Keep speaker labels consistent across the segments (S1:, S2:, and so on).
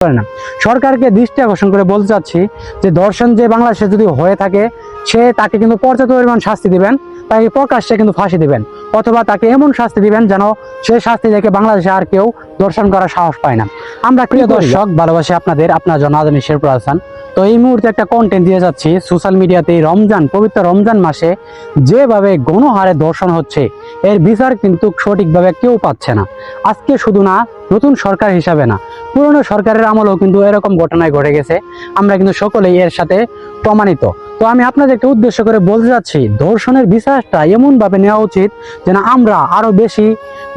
S1: করে না। সরকারকে দৃষ্টি আকর্ষণ করে বলতে চাচ্ছি যে ধর্ষণ যে বাংলাদেশে যদি হয়ে থাকে সে তাকে কিন্তু পর্যাপ্ত পরিমাণ শাস্তি দিবেন, তাকে প্রকাশ্যে কিন্তু ফাঁসি দিবেন, অথবা তাকে এমন শাস্তি দিবেন যেন সে শাস্তি দেখে বাংলাদেশে আর কেউ ধর্ষণ করার সাহস পায় না। আমরা প্রিয় দর্শক ভালোবাসি আপনার জন্য আদমি শেরপুর হাসান। তো এই মুহূর্তে একটা কন্টেন্ট দিয়ে যাচ্ছি সোশ্যাল মিডিয়াতে। রমজান, পবিত্র রমজান মাসে যেভাবে গণহারে ধর্ষণ হচ্ছে এর বিচার কিন্তু সঠিকভাবে কেউ পাচ্ছে না। আজকে শুধু না, নতুন সরকার হিসাবে না, পুরনো সরকারের আমলেও কিন্তু এরকম ঘটনায় ঘটে গেছে। আমরা কিন্তু সকলেই এর সাথে প্রমাণিত। তো আমি আপনাদেরকে উদ্দেশ্য করে বলতে যাচ্ছি, ধর্ষণের বিচারটা এমন ভাবে নেওয়া উচিত যেন আমরা আরো বেশি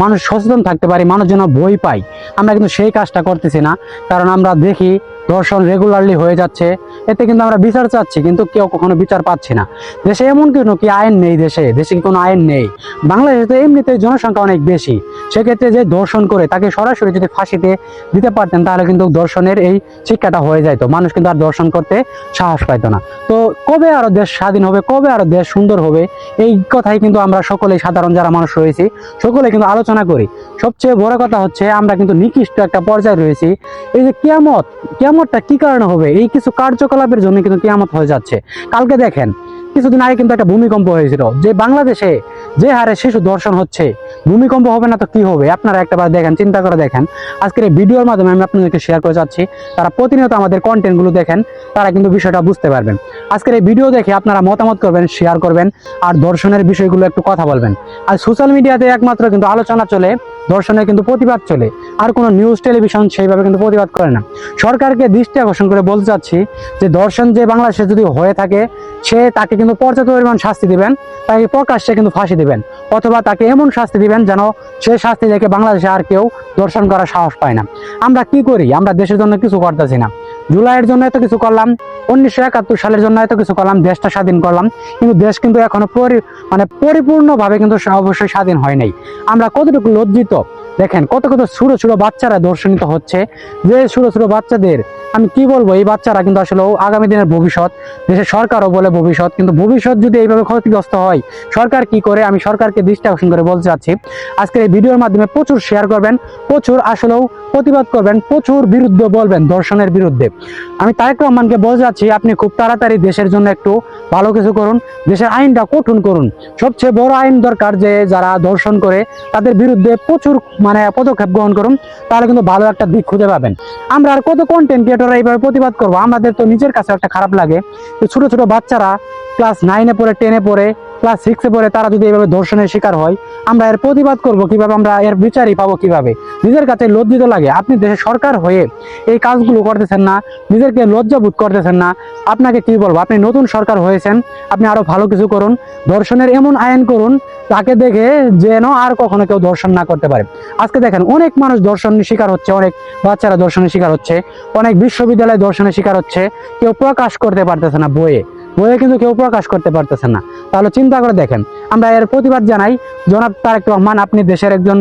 S1: মানুষ সচেতন থাকতে পারি, মানুষ যেন ভয় পাই। আমরা কিন্তু সেই কাজটা করতেছি না, কারণ আমরা দেখি ধর্ষণ রেগুলারলি হয়ে যাচ্ছে। এতে কিন্তু আমরা বিচার চাচ্ছি কিন্তু কেউ কখনো বিচার পাচ্ছি না। দেশে এমন কোনো কি আইন নেই? দেশে কি কোনো আইন নেই? বাংলাদেশে তো এমনিতেই জনসংখ্যা অনেক বেশি। সেক্ষেত্রে যে ধর্ষণ করে তাকে সরাসরি যদি ফাঁসিতে দিতে পারতেন তাহলে কিন্তু ধর্ষণের এই শিক্ষাটা হয়ে যেত, মানুষ কিন্তু আর ধর্ষণ করতে সাহস পাইতো না। তো কবে আরো দেশ স্বাধীন হবে, কবে আরো দেশ সুন্দর হবে, এই কথাই কিন্তু আমরা সকলেই, সাধারণ যারা মানুষ রয়েছি সকলে কিন্তু আলোচনা করি। সবচেয়ে বড় কথা হচ্ছে আমরা কিন্তু নিকৃষ্ট একটা পর্যায়ে রয়েছি। এই যে কিয়ামতটা কি কারণে হবে? এই কিছু কার্যকলাপের জন্য কিন্তু কিয়ামত হয়ে যাচ্ছে। কালকে দেখেন, কিছুদিন আগে কিন্তু একটা ভূমিকম্প হয়েছিল, যে বাংলাদেশে যে হারে শিশু ধর্ষণ হচ্ছে, ভূমিকম্প হবে না তো কি হবে? আপনারা একটাবার দেখেন, চিন্তা করে দেখেন। আজকের এই ভিডিওর মাধ্যমে আমি আপনাদেরকে শেয়ার করে যাচ্ছি, তারা প্রতিনিয়ত আমাদের কন্টেন্ট গুলো দেখেন, তারা কিন্তু বিষয়টা বুঝতে পারবেন। আজকের এই ভিডিও দেখে আপনারা মতামত করবেন, শেয়ার করবেন, আর ধর্ষণের বিষয়গুলো একটু কথা বলবেন। আর সোশ্যাল মিডিয়াতে একমাত্র কিন্তু আলোচনা চলে, ধর্ষণের কিন্তু প্রতিবাদ চলে, আর কোনো নিউজ টেলিভিশন সেইভাবে কিন্তু প্রতিবাদ করে না। সরকারকে দৃষ্টি আকর্ষণ করে বলতে চাচ্ছি যে ধর্ষণ যে বাংলাদেশে যদি হয়ে থাকে সে তাকে কিন্তু পর্যাপ্ত পরিমাণ শাস্তি দিবেন, তাকে প্রকাশ্যে কিন্তু ফাঁসি দিবেন, অথবা তাকে এমন শাস্তি দিবেন যেন সে শাস্তি দেখে বাংলাদেশে আর কেউ ধর্ষণ করার সাহস পায় না। আমরা কি করি? আমরা দেশের জন্য কিছু করতেছি না। জুলাইয়ের জন্য এত কিছু করলাম, 1971 সালের জন্য এত কিছু করলাম, দেশটা স্বাধীন করলাম, কিন্তু দেশ কিন্তু এখনো পরিপূর্ণভাবে কিন্তু অবশ্যই স্বাধীন হয় নাই। আমরা কতটুকু লজ্জিত দেখেন, কত ছোট ছোট বাচ্চারা ধর্ষণিত হচ্ছে। যে ছোট ছোট বাচ্চাদের আমি কি বলবো, এই বাচ্চারা কিন্তু আসলে আগামী দিনের ভবিষ্যৎ, দেশের সরকারও বলে ভবিষ্যৎ, কিন্তু ভবিষ্যৎ যদি এইভাবে ক্ষতিগ্রস্ত হয় সরকার কি করে? আমি সরকারকে দৃষ্টি আকর্ষণ করে বলতে চাচ্ছি, আজকের এই ভিডিওর মাধ্যমে প্রচুর শেয়ার করবেন, প্রচুর আসলেও প্রতিবাদ করবেন, প্রচুর বিরুদ্ধে বলবেন ধর্ষণের বিরুদ্ধে। আমি তারেক রহমানকে বলতে চাচ্ছি, আপনি খুব তাড়াতাড়ি দেশের জন্য একটু ভালো কিছু করুন, দেশের আইনটা কঠোর করুন। সবচেয়ে বড় আইন দরকার যে যারা ধর্ষণ করে তাদের বিরুদ্ধে প্রচুর পদক্ষেপ গ্রহণ করুন, তাহলে কিন্তু ভালো একটা দিক খুঁজে পাবেন। আমরা আর কত কন্টেন্ট ক্রিয়েটররা এইভাবে প্রতিবাদ করবো? আমাদের তো নিজের কাছে একটা খারাপ লাগে, ছোট ছোট বাচ্চারা ক্লাস 9-এ পড়ে, 10-এ পড়ে, ক্লাস 6-এ পড়ে, তারা যদি এইভাবে ধর্ষণের শিকার হয়, আমরা এর প্রতিবাদ করব কিভাবে? আমরা এর বিচারই পাবো কিভাবে? নিজের কাছে লজ্জিত লাগে। আপনি দেশের সরকার হয়ে এই কাজগুলো করতেছেন না, নিজেকে লজ্জাবোধ করতেছেন না। আপনাকে কি বলবো? আপনি নতুন সরকার হয়েছেন, আপনি আরো ভালো কিছু করুন, ধর্ষণের এমন আইন করুন তাকে দেখে যেন আর কখনো কেউ ধর্ষণ না করতে পারে। আজকে দেখেন, অনেক মানুষ ধর্ষণের শিকার হচ্ছে, অনেক বাচ্চারা ধর্ষণের শিকার হচ্ছে, অনেক বিশ্ববিদ্যালয়ে ধর্ষণের শিকার হচ্ছে। কেউ প্রকাশ করতে পারতেছে না, বইয়ে কিন্তু কেউ প্রকাশ করতে পারতেছে না। তাহলে চিন্তা করে দেখেন, আমরা এর প্রতিবাদ জানাই। জনাব তারেক রহমান, আপনি দেশের একজন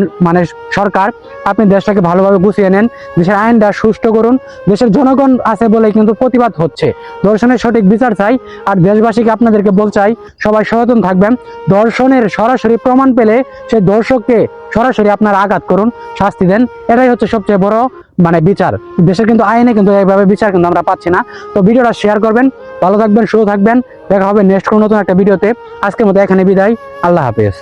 S1: সরকার, আপনি দেশটাকে ভালোভাবে গুছিয়ে নেন, দেশের আইনটা সুষ্ঠু করুন। দেশের জনগণ আছে বলে কিন্তু প্রতিবাদ হচ্ছে, ধর্ষণের সঠিক বিচার চাই। আর দেশবাসীকে আপনাদেরকে বলতে চাই, সবাই সচেতন থাকবেন। ধর্ষণের সরাসরি প্রমাণ পেলে সেই দর্শককে সরাসরি আপনারা আঘাত করুন, শাস্তি দেন। এটাই হচ্ছে সবচেয়ে বড় বিচার। দেশের কিন্তু আইনে কিন্তু এইভাবে বিচার কিন্তু আমরা পাচ্ছি না। তো ভিডিওটা শেয়ার করবেন, ভালো থাকবেন, সুস্থ থাকবেন। দেখা হবে নেক্সট কোনো নতুন একটা ভিডিওতে। আজকের মতো এখানে বিদায়, আল্লাহ হাফেজ।